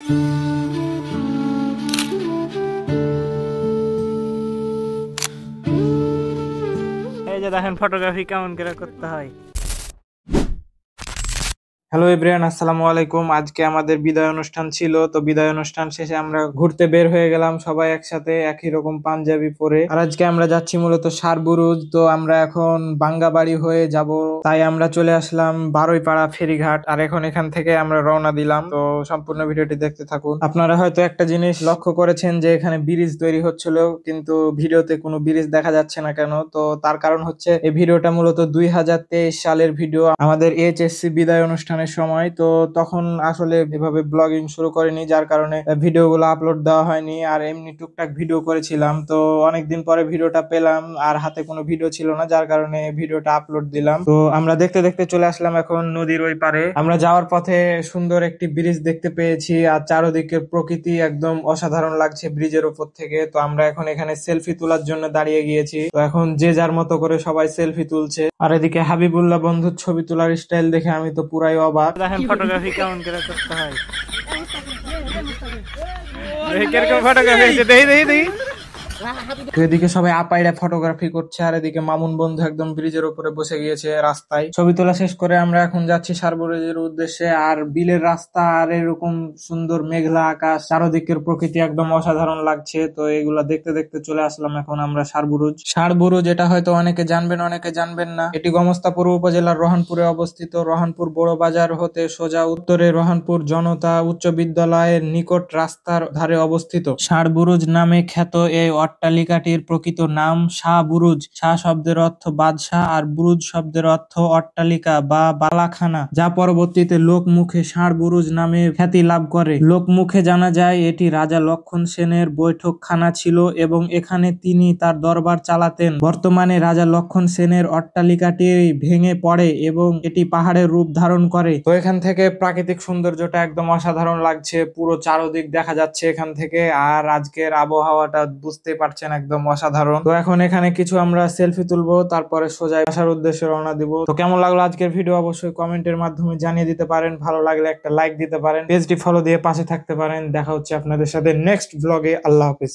এই যে দেখেন ফটোগ্রাফি কেমন করে করতে হয়। হ্যালো এভরিওয়ান, আসসালামু আলাইকুম। আজকে আমাদের বিদায় অনুষ্ঠান ছিল, তো বিদায় অনুষ্ঠান শেষে আমরা ঘুরতে বের হয়ে গেলাম সবাই একসাথে একই রকম পাঞ্জাবি পরে। আর আজকে আমরা যাচ্ছি মূলত সারবুরুজ। তো আমরা এখন বাঙ্গাবাড়ি হয়ে যাব, তাই আমরা চলে আসলাম বারুইপাড়া ফেরিঘাট। আর এখন এখান থেকে আমরা রওনা দিলাম। তো সম্পূর্ণ ভিডিওটি দেখতে থাকুন। আপনারা হয়তো একটা জিনিস লক্ষ্য করেছেন যে এখানে ব্রিজ তৈরি হচ্ছিল, কিন্তু ভিডিওতে কোনো ব্রিজ দেখা যাচ্ছে না কেন। তো তার কারণ হচ্ছে এই ভিডিওটা মূলত 2023 সালের ভিডিও, আমাদের এইচএসসি বিদায় অনুষ্ঠানের সময়। তো তখন আসলে এভাবে ব্লগিং শুরু করিনি, যার কারণে ভিডিওগুলো আপলোড দেওয়া হয়নি। আর এমনি টুকটাক ভিডিও করেছিলাম, তো অনেকদিন পরে ভিডিওটা পেলাম আর হাতে কোনো ভিডিও ছিল না, যার কারণে ভিডিওটা আপলোড দিলাম। তো আমরা দেখতে দেখতে চলে আসলাম এখন নদীর ওই পারে। আমরা যাওয়ার পথে সুন্দর একটি ব্রিজ দেখতে পেয়েছি, আর চারদিকের প্রকৃতি একদম অসাধারণ লাগছে ব্রিজের উপর থেকে। তো আমরা এখন এখানে সেলফি তোলার জন্য দাঁড়িয়ে গিয়েছি। তো এখন যে যার মতো করে সবাই সেলফি তুলছে। আর এদিকে হাবিবুল্লাহ বন্ধুর ছবি তোলার স্টাইল দেখে আমি তো পুরাই অবাক। দেখেন ফটোগ্রাফি কেমন করে করতে হয়। কিরকম ফটোগ্রাফি হয়েছে দেখি দেখি দেখি। তো এদিকে সবাই আপাইরা ফটোগ্রাফি করছে, আর এদিকে মামুন বন্ধু একদম ব্রিজের উপরে বসে গিয়েছে রাস্তায়। ছবি তোলা শেষ করে আমরা এখন যাচ্ছি সারবুরুজের উদ্দেশ্যে। আর বিলের রাস্তা আর এরকম সুন্দর মেঘলা আকাশ, চারদিকের প্রকৃতি একদম অসাধারণ লাগছে। তো এগুলা দেখতে দেখতে চলে আসলাম এখন আমরা সারবুরুজ। সারবুরুজ এটা হয়তো অনেকে জানবেন অনেকে জানবেন না। এটি গোমস্তাপুর উপজেলার রহনপুরে অবস্থিত। রহনপুর বড় বাজার হতে সোজা উত্তরে রহনপুর জনতা উচ্চ বিদ্যালয়ের নিকট রাস্তার ধারে অবস্থিত। সারবুরুজ নামে খ্যাত এই অট্টালিকাটির প্রকৃত নাম শাহ বুরুজ। শাহ শব্দের অর্থ বাদশাহ আর বুরুজ শব্দের অর্থ অট্টালিকা বা বালাখানা, যা পরবর্তীতে লোকমুখে ষাঁড় বুরুজ নামে খ্যাতি লাভ করে। লোকমুখে জানা যায় এটি রাজা লক্ষণ সেনের বৈঠকখানা ছিল এবং এখানে তিনি তার দরবার চালাতেন। বর্তমানে রাজা লক্ষণ সেনের অট্টালিকাটি ভেঙে পড়ে এবং এটি পাহাড়ের রূপ ধারণ করে। তো এখান থেকে প্রাকৃতিক সৌন্দর্যটা একদম অসাধারণ লাগছে, পুরো চারদিক দেখা যাচ্ছে এখান থেকে। আর আজকের আবহাওয়াটা বুঝতে পারছেন একদম অসাধারণ। তো এখন এখানে কিছু আমরা সেলফি তুলবো, তারপরে সোজা বাসার উদ্দেশ্যে রওনা দিব। তো কেমন লাগলো আজকের ভিডিও অবশ্যই কমেন্টের মাধ্যমে জানিয়ে দিতে পারেন। ভালো লাগলে একটা লাইক দিতে পারেন, পেজটি ফলো দিয়ে পাশে থাকতে পারেন। দেখা হচ্ছে আপনাদের সাথে নেক্সট ব্লগে। আল্লাহ হাফেজ।